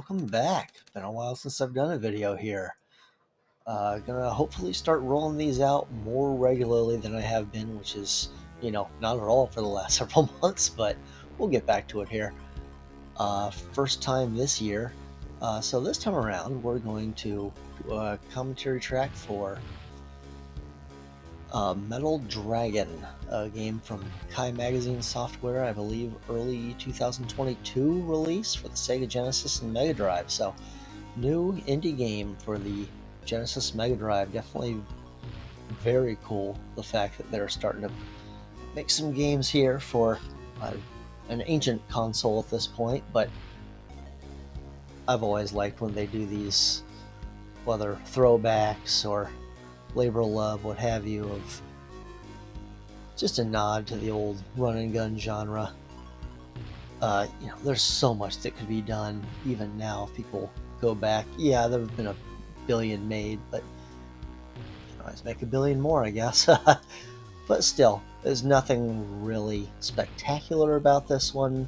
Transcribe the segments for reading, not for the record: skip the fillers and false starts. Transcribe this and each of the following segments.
welcome back. Been a while since I've done a video here. Gonna hopefully start rolling these out more regularly than I have been, which is, not at all for the last several months, but we'll get back to it here. First time this year. So this time around, we're going to do a commentary track for Metal Dragon, a game from Kai Magazine Software, I believe early 2022 release for the Sega Genesis and Mega Drive. So, new indie game for the Genesis Mega Drive. Definitely very cool, the fact that they're starting to make some games here for an ancient console at this point, but I've always liked when they do these, whether throwbacks or labor of love, what have you, of just a nod to the old run and gun genre. There's so much that could be done even now if people go back. Yeah, there have been a billion made, but you can always make a billion more, I guess. But still, there's nothing really spectacular about this one.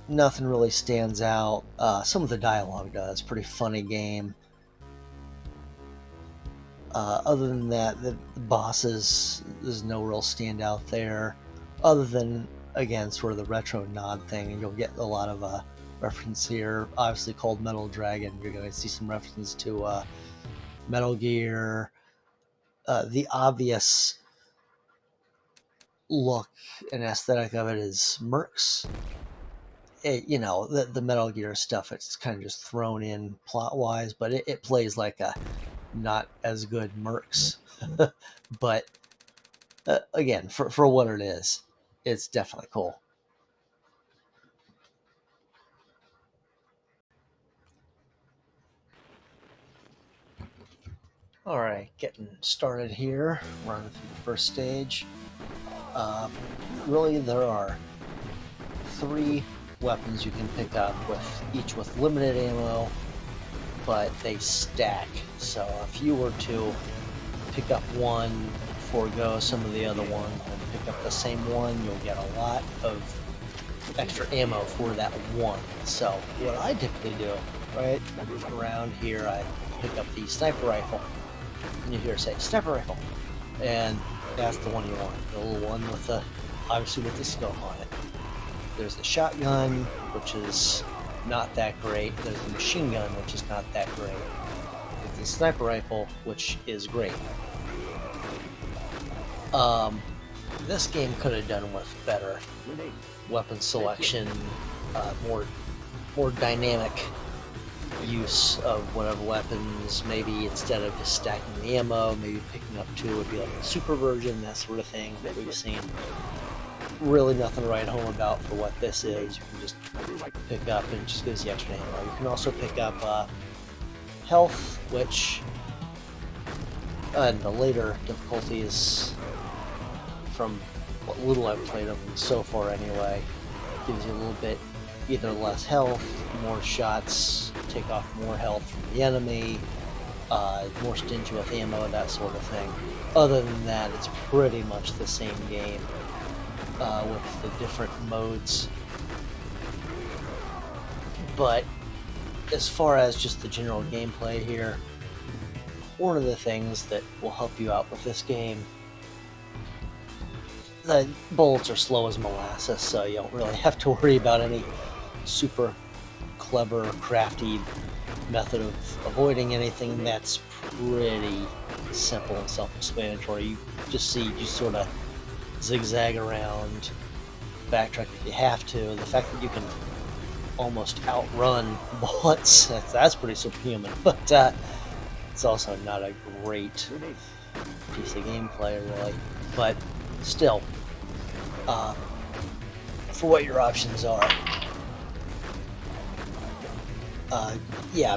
Nothing really stands out. Some of the dialogue does. Pretty funny game. Other than that, the bosses, there's no real standout there, other than, again, sort of the retro nod thing, and you'll get a lot of reference here. Obviously called Metal Dragon, you're going to see some references to Metal Gear. The obvious look and aesthetic of it is Mercs. The Metal Gear stuff, it's kind of just thrown in plot-wise, but it plays like a not as good Mercs. But again, for what it is, it's definitely cool. Alright, getting started here, running through the first stage. Really, there are 3 weapons you can pick up, each with limited ammo, but they stack. So if you were to pick up one, forego some of the other ones, and pick up the same one, you'll get a lot of extra ammo for that one. So what I typically do, right around here, I pick up the sniper rifle, and you hear it say sniper rifle, and that's the one you want, the little one with obviously with the scope on it. There's the shotgun, which is not that great. There's the machine gun, which is not that great. There's the sniper rifle, which is great. This game could have done with better weapon selection, more dynamic use of whatever weapons. Maybe instead of just stacking the ammo, maybe picking up 2 would be like a super version, that sort of thing that we've seen. Really nothing to write home about for what this is. You can just pick up and it just gives you extra ammo. You can also pick up health, which in the later difficulties, from what little I've played of them so far anyway, gives you a little bit either less health, more shots, take off more health from the enemy, more stingy with ammo, that sort of thing. Other than that, it's pretty much the same game. With the different modes. But as far as just the general gameplay here, one of the things that will help you out with this game, the bullets are slow as molasses, so you don't really have to worry about any super clever, crafty method of avoiding anything. That's pretty simple and self-explanatory. You sort of zigzag around, backtrack if you have to. The fact that you can almost outrun bullets, that's pretty superhuman, but it's also not a great piece of gameplay, really. But still, for what your options are,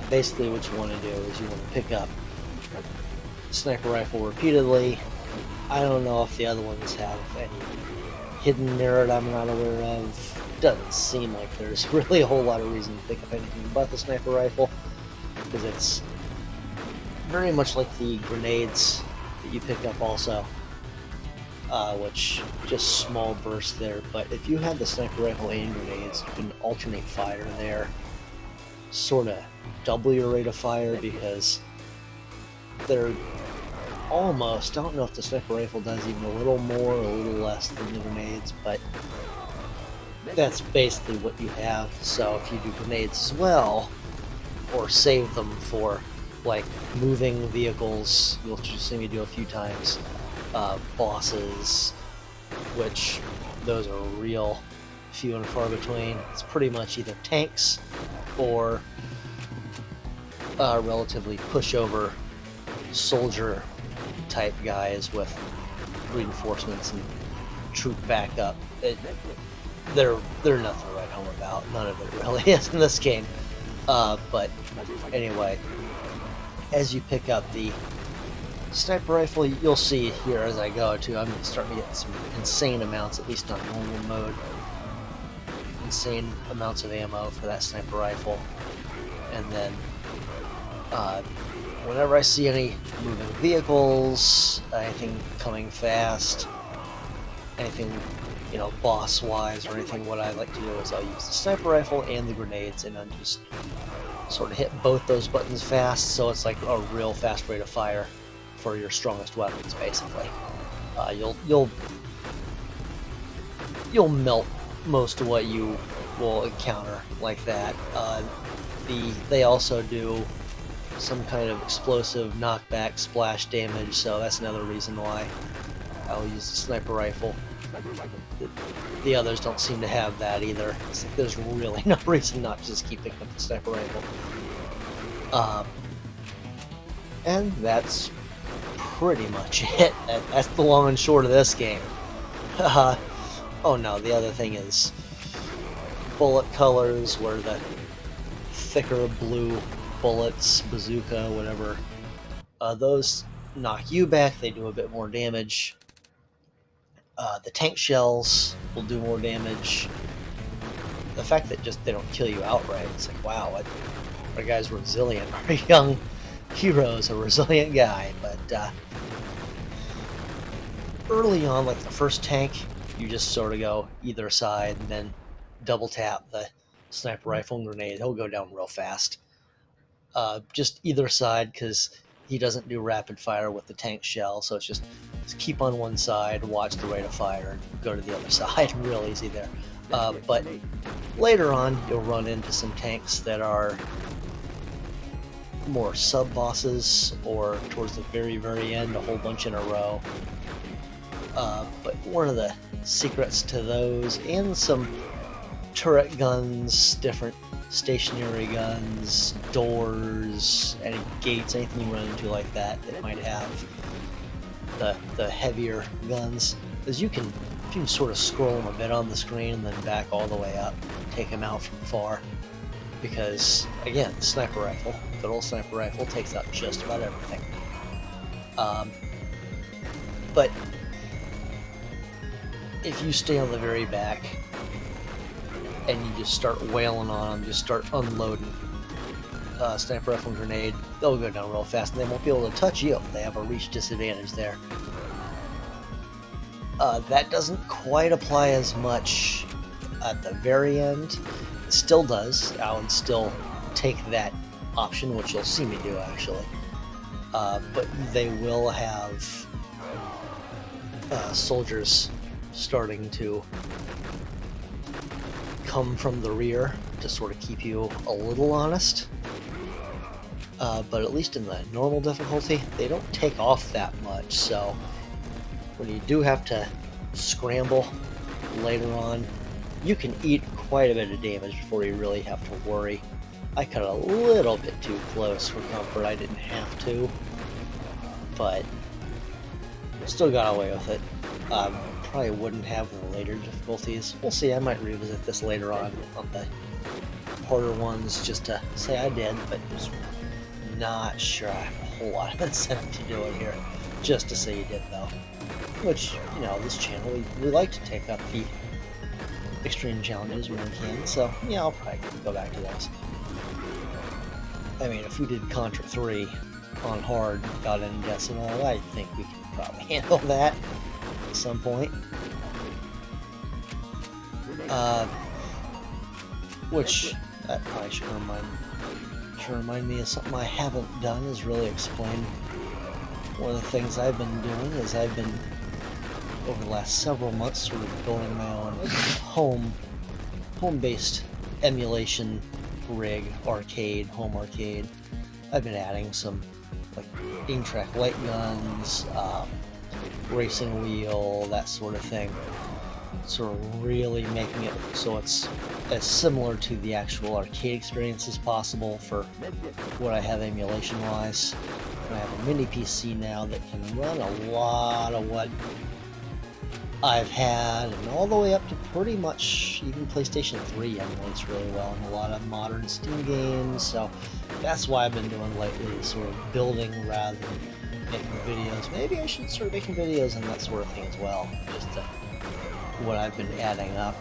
basically what you want to do is you want to pick up sniper rifle repeatedly. I don't know if the other ones have any hidden merit I'm not aware of. Doesn't seem like there's really a whole lot of reason to pick up anything but the sniper rifle, because it's very much like the grenades that you pick up also, which just small bursts there. But if you have the sniper rifle and grenades, you can alternate fire there. sort of double your rate of fire, because they're almost, I don't know if the sniper rifle does even a little more or a little less than the grenades, but that's basically what you have. So if you do grenades as well, or save them for like moving vehicles, you'll just see me do a few times, bosses, which those are real few and far between. It's pretty much either tanks or relatively pushover soldier type guys with reinforcements and troop backup. They're nothing to write home about. None of it really is in this game. But anyway, as you pick up the sniper rifle, you'll see here as I go too, I'm starting to get some insane amounts, at least on normal mode. Insane amounts of ammo for that sniper rifle. And then whenever I see any moving vehicles, anything coming fast, anything, you know, boss-wise or anything, what I like to do is I'll use the sniper rifle and the grenades, and then just sort of hit both those buttons fast, so it's like a real fast rate of fire for your strongest weapons, basically. You'll melt most of what you will encounter like that. They also do some kind of explosive knockback splash damage, so that's another reason why I'll use the sniper rifle. The others don't seem to have that either. It's like there's really no reason not to just keep picking up the sniper rifle. And that's pretty much it. That's the long and short of this game. Oh no, the other thing is bullet colors, where the thicker blue bullets, bazooka, whatever, those knock you back, they do a bit more damage. The tank shells will do more damage. The fact that just they don't kill you outright, it's like, wow, our guy's resilient. Our young hero's a resilient guy. But early on, like the first tank, you just sort of go either side and then double tap the sniper rifle and grenade. He'll go down real fast. Just either side, because he doesn't do rapid fire with the tank shell, so it's just keep on one side, watch the rate of fire, and go to the other side. Real easy there. But later on, you'll run into some tanks that are more sub-bosses, or towards the very, very end, a whole bunch in a row. But one of the secrets to those, and some turret guns, different stationary guns, doors, any gates, anything you run into like that might have the heavier guns, is you can sort of scroll them a bit on the screen and then back all the way up, take them out from far, because again, the sniper rifle, good old sniper rifle, takes out just about everything. But if you stay on the very back and you just start wailing on them, just start unloading sniper rifle and grenade, they'll go down real fast and they won't be able to touch you. They have a reach disadvantage there. That doesn't quite apply as much at the very end. It still does. I would still take that option, which you'll see me do actually. But they will have soldiers starting to come from the rear to sort of keep you a little honest. But at least in the normal difficulty, they don't take off that much, so when you do have to scramble later on, you can eat quite a bit of damage before you really have to worry. I cut a little bit too close for comfort. I didn't have to, but still got away with it. Probably wouldn't have in the later difficulties. We'll see. I might revisit this later on the harder ones, just to say I did, but just not sure I have a whole lot of incentive to do it here. Just to say you did, though. Which, you know, this channel, we like to take up the extreme challenges when we can, so yeah, I'll probably go back to those. I mean, if we did Contra 3 on hard without any decimal, I think we can probably handle that at some point. Which, I probably should remind To remind me of something I haven't done is really explain one of the things I've been doing is I've been over the last several months sort of building my own home-based emulation rig, home arcade. I've been adding some like aim track light guns, racing wheel, that sort of thing. Sort of really making it so it's as similar to the actual arcade experience as possible for what I have emulation wise. I have a mini PC now that can run a lot of what I've had, and all the way up to pretty much even PlayStation 3 emulates really well in a lot of modern Steam games. So that's why I've been doing lately, is sort of building rather than making videos. Maybe I should start making videos and that sort of thing as well, just what I've been adding up,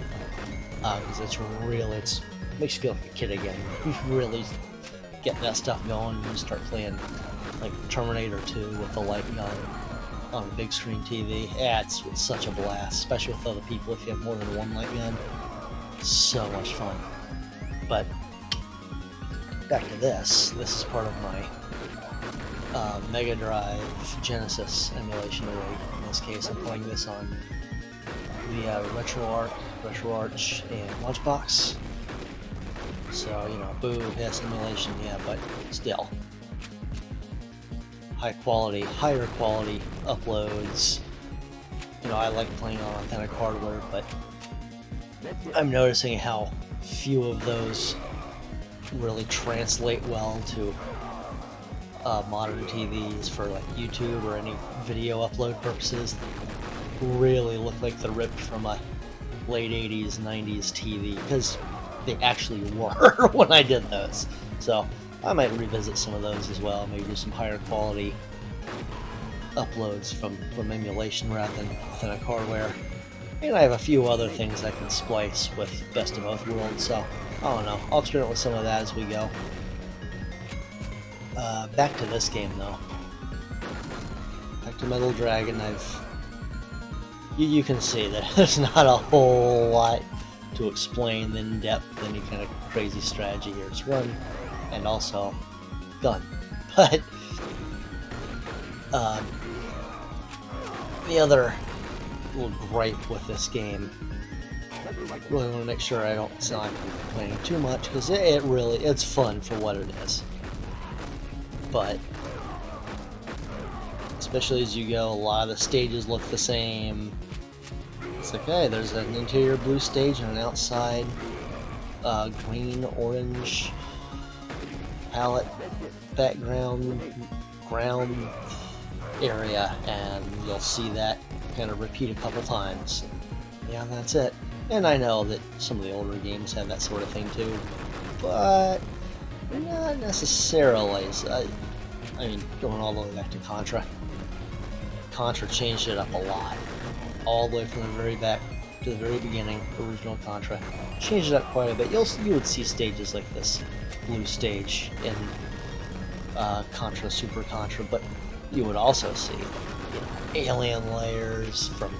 because it makes you feel like a kid again. You really get that stuff going and you start playing like Terminator 2 with the light gun on a big screen TV. Yeah, it's such a blast, especially with other people if you have more than one light gun. So much fun. But back to this. This is part of my Mega Drive Genesis emulation rig. In this case, I'm playing this on the RetroArch, and Launchbox. So, you know, boo, yes, emulation, yeah, but still. Higher quality uploads. You know, I like playing on authentic hardware, but I'm noticing how few of those really translate well to modern TVs for like YouTube or any video upload purposes. Really look like they're ripped from a late 80s, 90s TV, because they actually were when I did those. So I might revisit some of those as well, maybe do some higher quality uploads from emulation rather than authentic hardware. And I have a few other things I can splice with Best of Both Worlds, so I don't know. I'll experiment with some of that as we go. Back to this game though. Back to Metal Dragon. You can see that there's not a whole lot to explain in depth, any kind of crazy strategy here. It's run and also gun. But the other little gripe with this game, really want to make sure I don't sound like I'm complaining too much, because it's fun for what it is. But especially as you go, a lot of the stages look the same. It's like, hey, there's an interior blue stage and an outside green, orange palette background ground area, and you'll see that kind of repeat a couple times. Yeah, that's it. And I know that some of the older games have that sort of thing too, but not necessarily. I mean, going all the way back to Contra changed it up a lot. All the way from the very back to the very beginning, original Contra. Changed it up quite a bit. You would see stages like this blue stage in Contra, Super Contra, but you would also see, alien layers from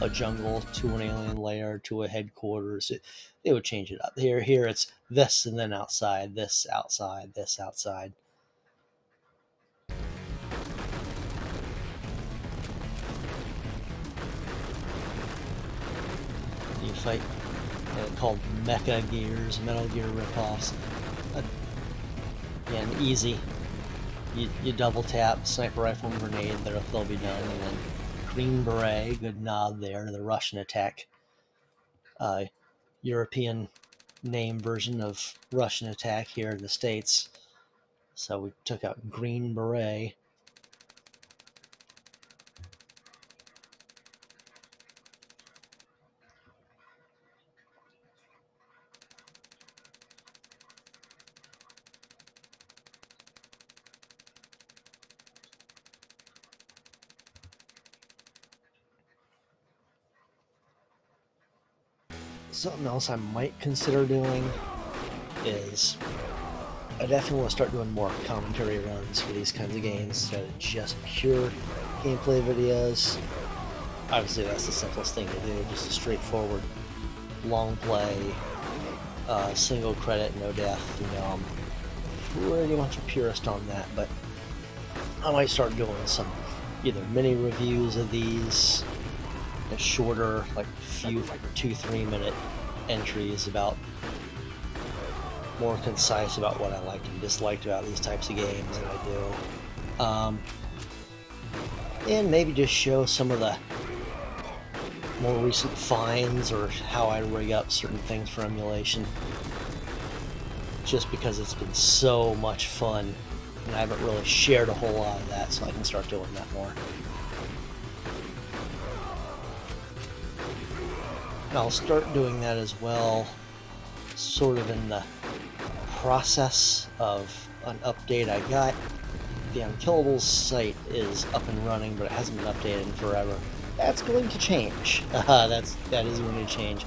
a jungle to an alien layer to a headquarters. They would change it up. Here it's this and then outside, this outside, this outside. You fight called Mecha Gears, Metal Gear ripoffs. Again, easy. You double tap, sniper rifle and grenade, they'll be done, and then Green Beret, good nod there, the Russian attack. European name version of Russian attack here in the States. So we took out Green Beret. Something else I might consider doing is I definitely want to start doing more commentary runs for these kinds of games instead of just pure gameplay videos. Obviously that's the simplest thing to do, just a straightforward long play, single credit, no death, pretty much a purist on that, but I might start doing some either mini reviews of these, shorter, like few 2-3 minute entries about more concise about what I liked and disliked about these types of games that I do. And maybe just show some of the more recent finds or how I rig up certain things for emulation. Just because it's been so much fun and I haven't really shared a whole lot of that, so I can start doing that more. And I'll start doing that as well, sort of in the process of an update I got. The UNKILLABLE site is up and running, but it hasn't been updated in forever. That's going to change. That is going to change.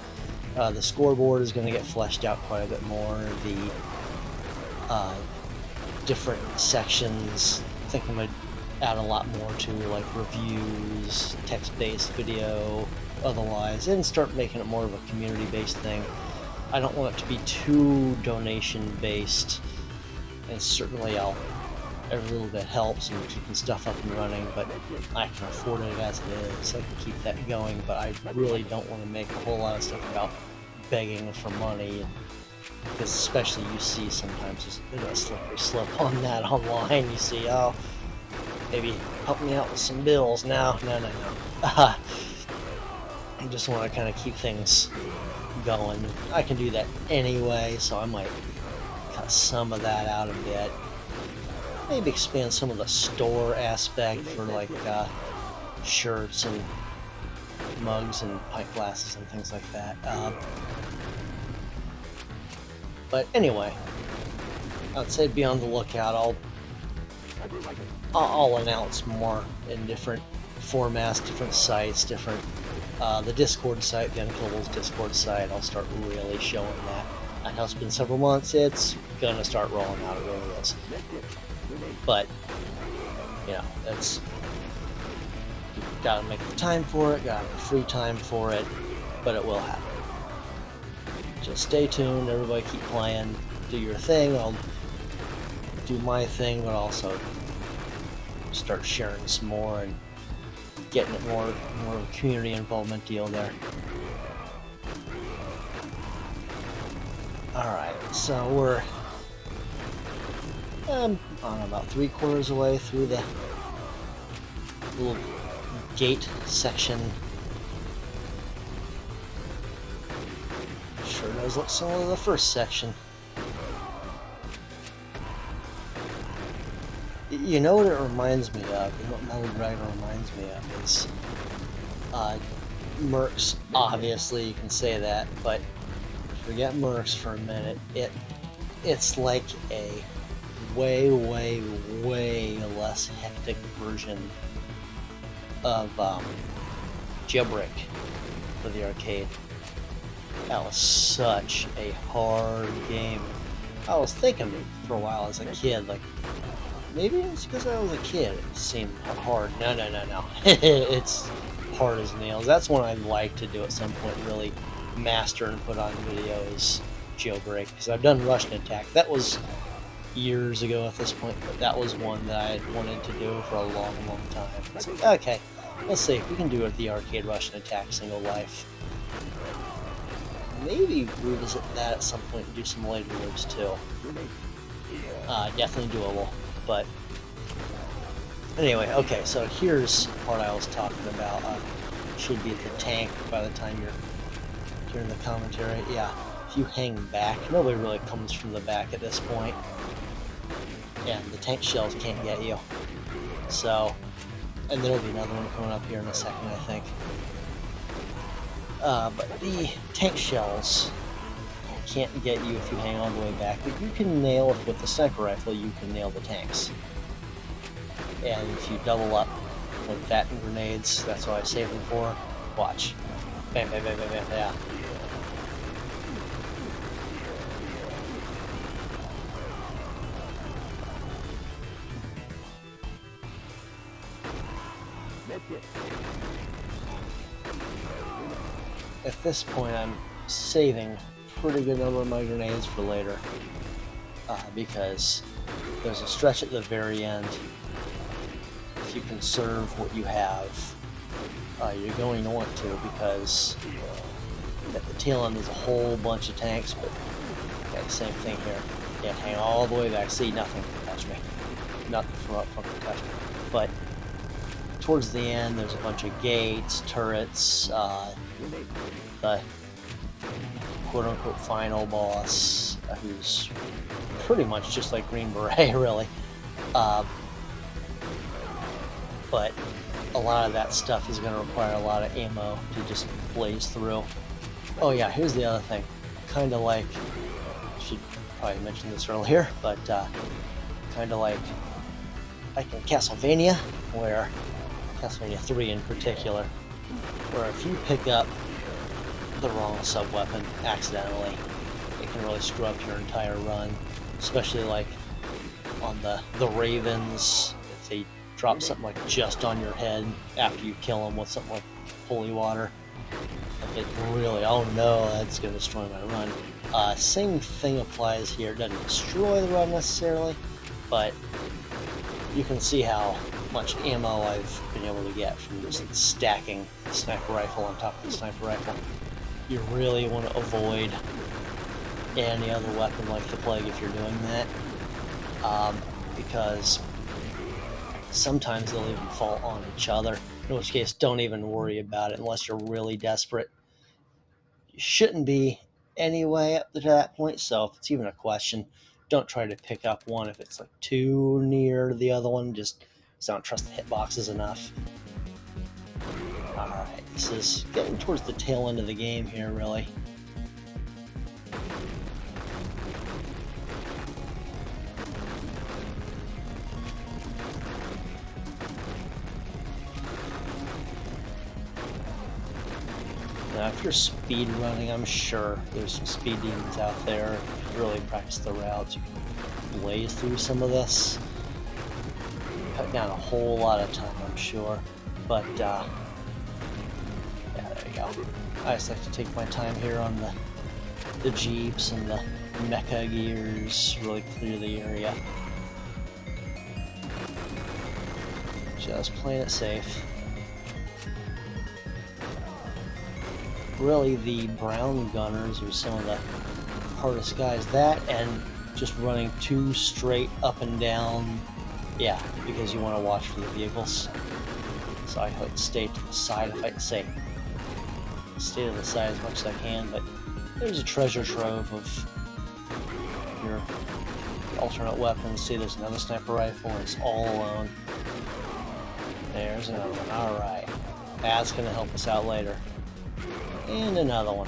The scoreboard is going to get fleshed out quite a bit more. The different sections, I think I'm going to add a lot more to, like reviews, text-based video, otherwise, and start making it more of a community-based thing. I don't want it to be too donation-based, and certainly every little bit helps in keeping stuff up and running, but I can afford it as it is. I can keep that going, but I really don't want to make a whole lot of stuff about begging for money, because especially you see sometimes there's a slippery slope on that online. You see, oh, maybe help me out with some bills. No. I just want to kind of keep things going. I can do that anyway, so I might cut some of that out a bit. Maybe expand some of the store aspect for like shirts and mugs and pint glasses and things like that. But anyway, I'd say be on the lookout. I'll announce more in different formats, different sites, different the Discord site, the UNKILLABLE's Discord site. I'll start really showing that. I know it's been several months. It's gonna start rolling out. It really is. But you know, gotta make the time for it. Gotta have free time for it. But it will happen. Just stay tuned. Everybody, keep playing. Do your thing. I'll do my thing, but also start sharing some more and getting it more of a community involvement deal there. Alright, so we're about 3/4 away through the little gate section. Sure does look similar to the first section. You know what it reminds me of, and what Melody Dragon reminds me of is Mercs. Obviously, you can say that, but forget Mercs for a minute. It's like a way less hectic version of Jailbreak for the arcade. That was such a hard game. I was thinking for a while as a kid, like, maybe it's because I was a kid it seemed hard. No. It's hard as nails. That's one I'd like to do at some point, really master and put on videos, Jailbreak, because I've done Rush and Attack. That was years ago at this point, but that was one that I wanted to do for a long time. It's like, okay, let's see if we can do it the arcade Rush and Attack single life. Maybe revisit that at some point and do some later lives too. Definitely doable. But anyway, okay, so here's the part I was talking about. Should be at the tank by the time you're hearing the commentary. Yeah, if you hang back, nobody really comes from the back at this point. And the tank shells can't get you. So, and there'll be another one coming up here in a second, I think. But the tank shells can't get you if you hang all the way back, but you can nail it with the sniper rifle. You can nail the tanks, and if you double up with that and grenades, that's what I save them for. Watch, bam, yeah. At this point, I'm saving a pretty good number of my grenades for later. because there's a stretch at the very end. If you conserve what you have, you're going to want to, because at the tail end there's a whole bunch of tanks, but yeah, the same thing here. Yeah, hang all the way back. See, nothing can touch me. Nothing from up front can touch me. But towards the end, there's a bunch of gates, turrets, the quote-unquote final boss, who's pretty much just like Green Beret, really. But a lot of that stuff is going to require a lot of ammo to just blaze through. Oh yeah, here's the other thing. Kind of like, I should probably mention this earlier, but kind of like in Castlevania, where Castlevania 3 in particular, where if you pick up the wrong sub-weapon accidentally, it can really screw up your entire run, especially like on the Ravens. If they drop something like just on your head after you kill them with something like holy water, it really, oh no, that's going to destroy my run. Same thing applies here. It doesn't destroy the run necessarily, but you can see how much ammo I've been able to get from just stacking the sniper rifle on top of the sniper rifle. You really want to avoid any other weapon like the plague if you're doing that, because sometimes they'll even fall on each other, in which case don't even worry about it unless you're really desperate. You shouldn't be anyway up to that point, so if it's even a question, don't try to pick up one if it's like too near the other one, just because I don't trust the hitboxes enough. Alright, this is getting towards the tail end of the game here, really. Now, if you're speed running, I'm sure there's some speed demons out there. If you really practice the routes, you can blaze through some of this. Cut down a whole lot of time, I'm sure. But, yeah, there you go. I just like to take my time here on the Jeeps and the mecha gears, really clear the area. Just playing it safe. Really, the brown gunners are some of the hardest guys. That and just running too straight up and down, yeah, because you want to watch for the vehicles. So I like to stay to the side, if I can say, stay to the side as much as I can. But there's a treasure trove of your alternate weapons. See, there's another sniper rifle, and it's all alone. There's another one. All right, that's gonna help us out later. And another one.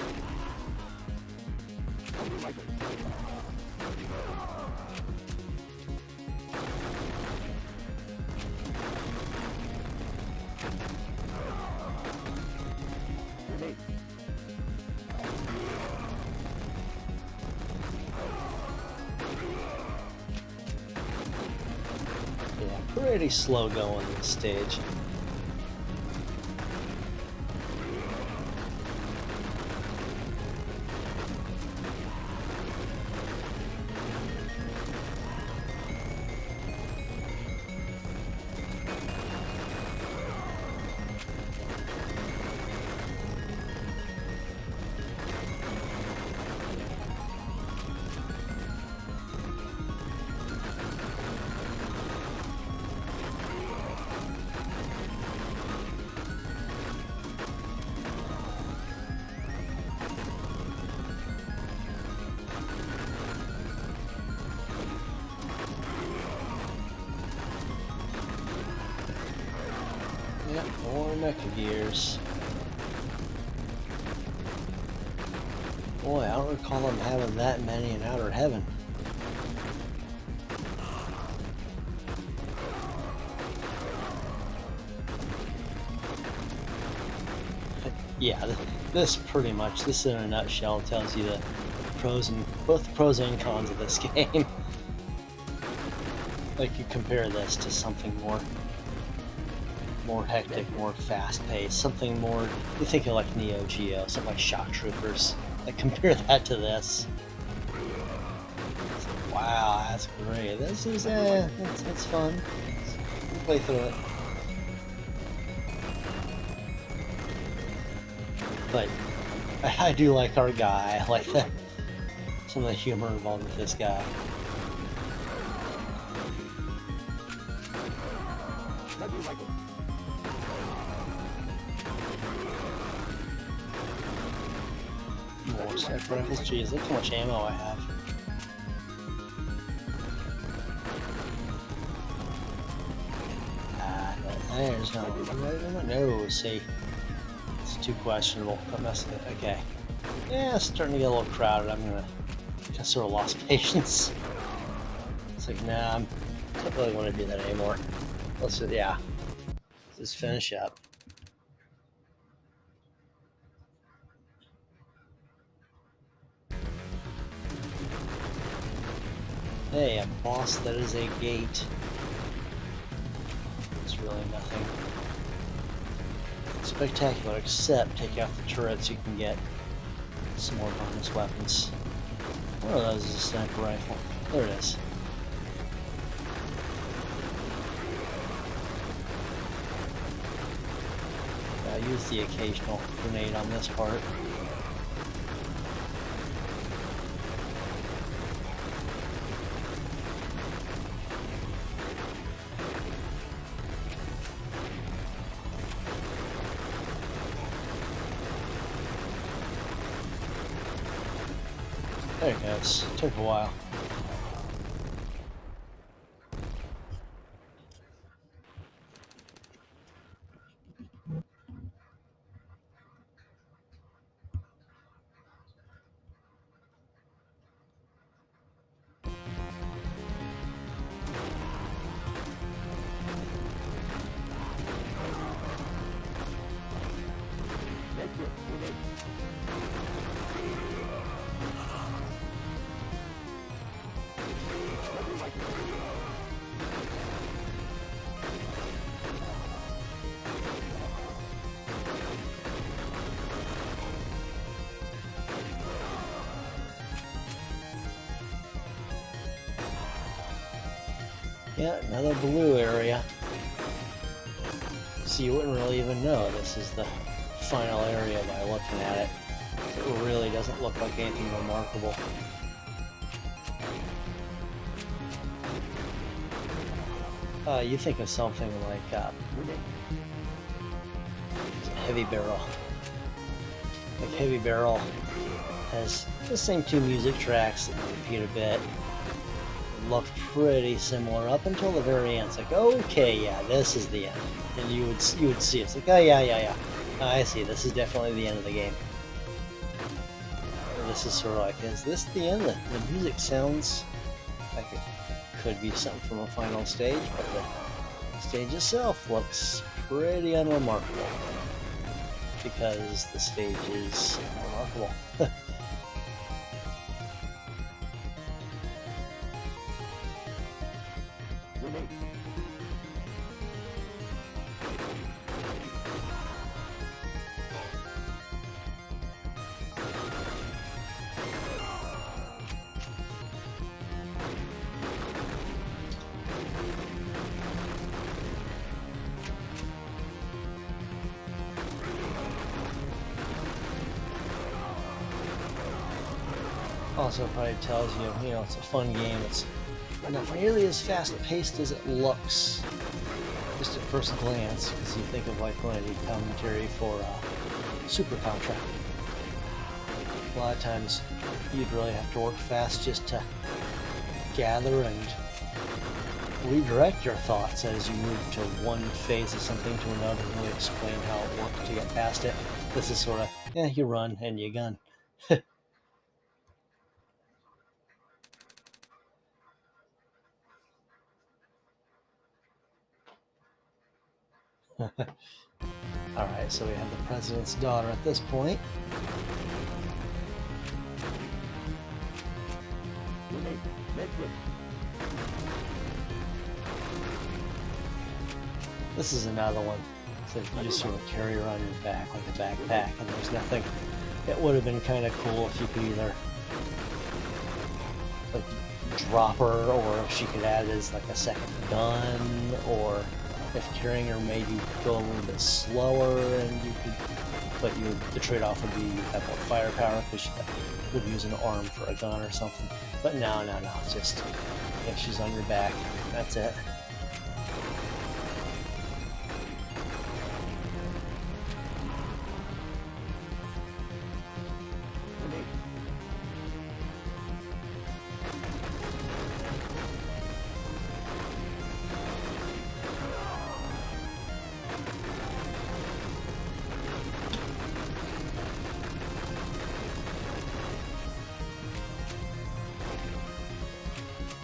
Yeah, pretty slow going this stage. Yep, more mecha gears. Boy, I don't recall them having that many in Outer Heaven. Yeah, this pretty much, this in a nutshell tells you the both the pros and cons of this game. Like, you compare this to something more hectic, more fast-paced, something more, you think of like Neo Geo, something like Shock Troopers. Like, compare that to this. Wow, that's great. This is it's fun. We'll play through it. But I do like our guy. I like some of the humor involved with this guy. More sniper rifles. Jeez, look how much ammo I have. There's no, see. It's too questionable. Don't mess with it. Okay. Yeah, it's starting to get a little crowded. I sort of lost patience. It's like, nah, I don't really want to do that anymore. Yeah. Let's just finish up. Hey, a boss that is a gate. It's really nothing spectacular, except take out the turrets, you can get some more bonus weapons. One of those is a sniper rifle. There it is. I use the occasional grenade on this part. There it goes. Took a while. Yeah, another blue area. So you wouldn't really even know this is the final area by looking at it. It really doesn't look like anything remarkable. You think of something like Heavy Barrel. Like Heavy Barrel has the same two music tracks that repeat a bit. Look pretty similar up until the very end. It's like, okay, yeah, this is the end, and you would see it's like, oh yeah, I see. This is definitely the end of the game. And this is sort of like, is this the end? The music sounds like it could be something from a final stage, but the stage itself looks pretty unremarkable because the stage is unremarkable. Also probably tells you, it's a fun game. It's not nearly as fast-paced as it looks, just at first glance, because you think of like when I did commentary for Super Contra. A lot of times you'd really have to work fast just to gather and redirect your thoughts as you move to one phase of something to another and really explain how it works to get past it. This is sort of, you run and you gun. Alright, so we have the president's daughter at this point. This is another one. So you just sort of carry her on your back like a backpack, and there's nothing. It would have been kind of cool if you could either dropper, or if she could add as like a second gun, or if carrying her made you go a little bit slower, and you could, but the trade-off would be you have more firepower because you would use an arm for a gun or something. But no, it's just if she's on your back, that's it.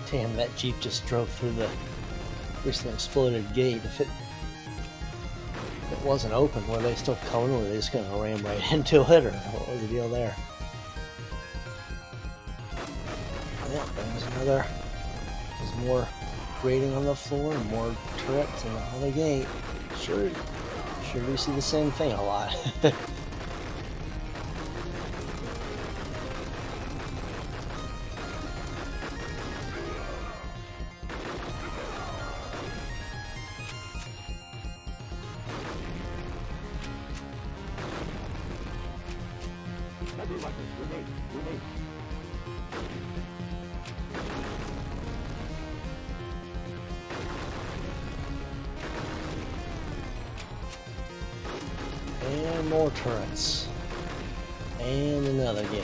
Damn, that Jeep just drove through the recently exploded gate. If it wasn't open, were they still coming, or were they just going to ram right into it, or what was the deal there? Yeah, there's more grating on the floor, and more turrets, and another gate. Sure do see the same thing a lot. And more turrets. And another gate.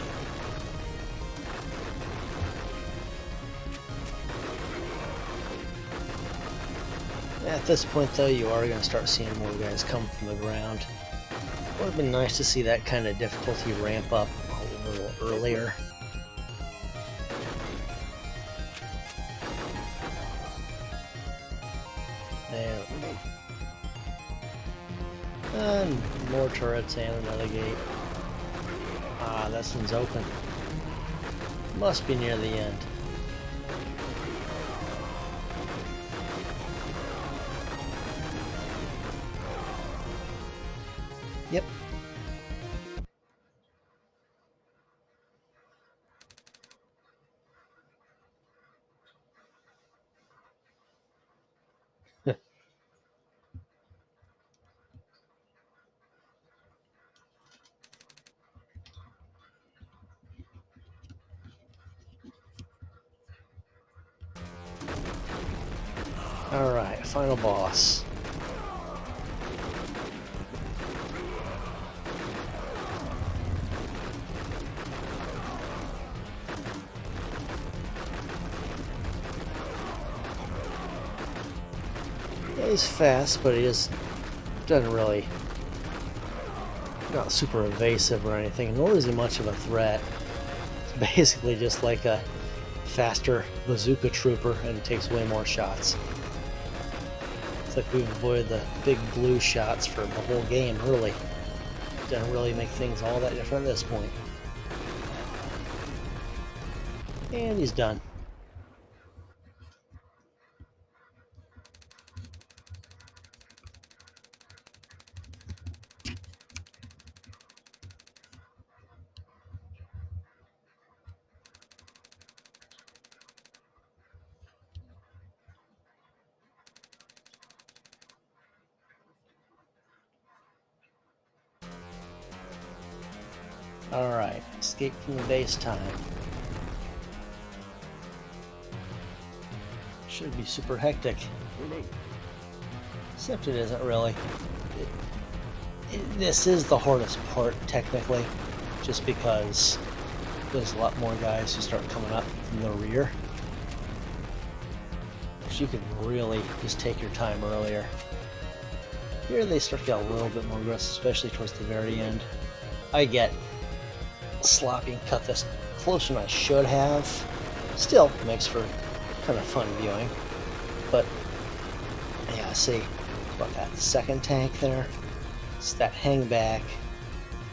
At this point, though, you are going to start seeing more guys come from the ground. It would have been nice to see that kind of difficulty ramp up a little earlier. And more turrets and another gate. Ah, this one's open. Must be near the end. Yep. Alright, final boss. Yeah, he's fast, but he just doesn't really, not super evasive or anything, nor is he much of a threat. It's basically just like a faster bazooka trooper, and it takes way more shots. It's like we've avoided the big blue shots for the whole game, really. Doesn't really make things all that different at this point. And he's done. Alright, escape from the base time. Should be super hectic. Except it isn't really. This is the hardest part, technically, just because there's a lot more guys who start coming up from the rear. So you can really just take your time earlier. Here they start to get a little bit more aggressive, especially towards the very end. I get sloppy and cut this closer than I should have. Still makes for kind of fun viewing. But yeah, see about that second tank there. It's that hang back.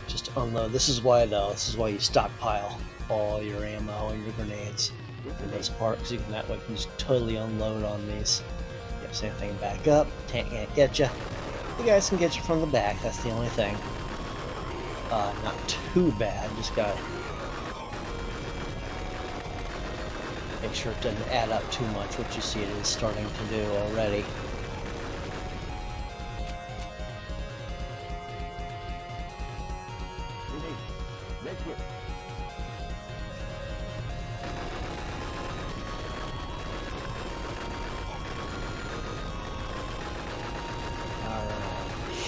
Just unload. This is why though. This is why you stockpile all your ammo and your grenades for this part, because you can that way you can just totally unload on these. Yep, same thing. Back up. Tank can't get you. You guys can get you from the back. That's the only thing. Not too bad, just got Make sure it doesn't add up too much, which you see it is starting to do already.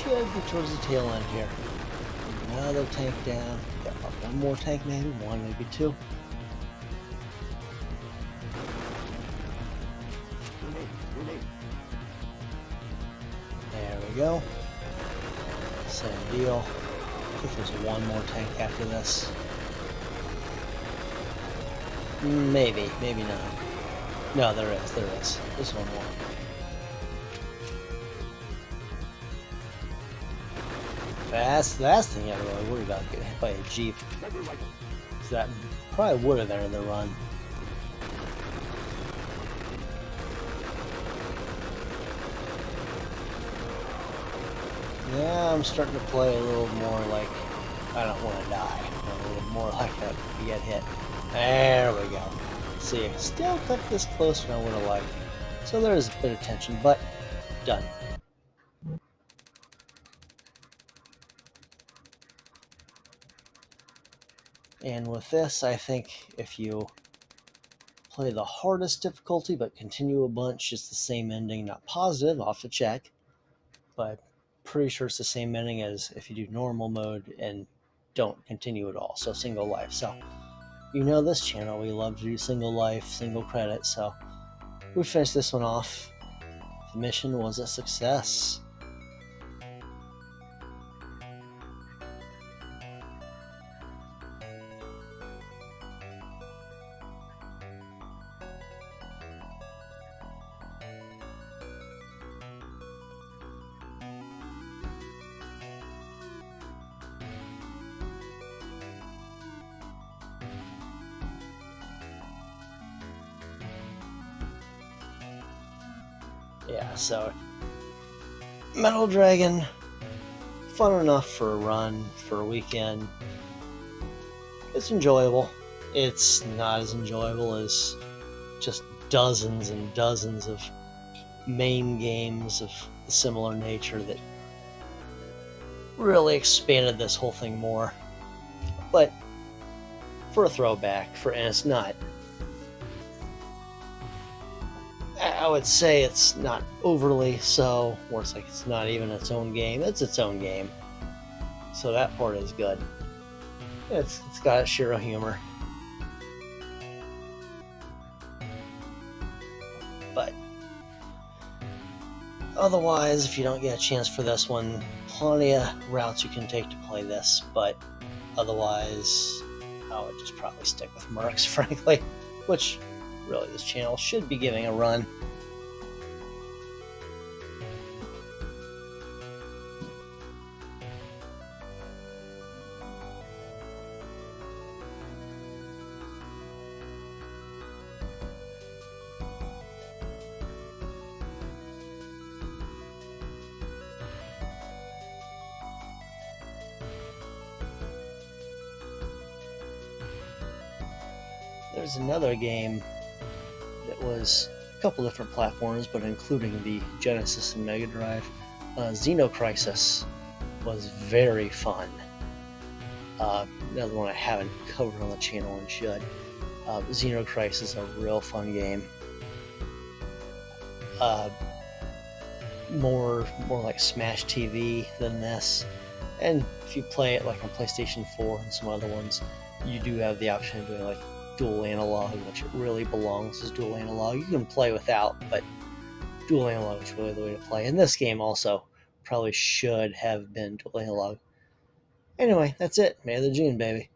Should be towards the tail end here. Another tank down. Got one more tank, maybe one, maybe two. There we go. Same deal. I think there's one more tank after this. Maybe, maybe not. No, there is. There's one more. That's the last thing I really worry about, getting hit by a Jeep. So that probably would have ended the run. Yeah, I'm starting to play a little more like I don't want to die. A little more like I get hit. There we go. See, still cut this closer than I would have liked. So there's a bit of tension, but done. And with this, I think if you play the hardest difficulty but continue a bunch, it's the same ending. Not positive, I'll have to check, but pretty sure it's the same ending as if you do normal mode and don't continue at all, so single life. So you know this channel, we love to do single life, single credit, so we finished this one off. The mission was a success. Yeah, so Metal Dragon, fun enough for a run, for a weekend. It's enjoyable. It's not as enjoyable as just dozens and dozens of main games of a similar nature that really expanded this whole thing more. But for a throwback, and it's not, I would say it's not overly so, where it's like it's not even its own game. It's its own game. So that part is good. It's got sheer humor. But otherwise, if you don't get a chance for this one, plenty of routes you can take to play this. But otherwise, I would just probably stick with Mercs, frankly, which really this channel should be giving a run. There's another game that was a couple different platforms, but including the Genesis and Mega Drive. Xenocrisis was very fun. Another one I haven't covered on the channel and should. Xenocrisis is a real fun game. More like Smash TV than this. And if you play it like on PlayStation 4 and some other ones, you do have the option of doing like dual analog, which it really belongs as dual analog. You can play without, but dual analog is really the way to play. And this game also probably should have been dual analog. Anyway, that's it. May of the June, baby.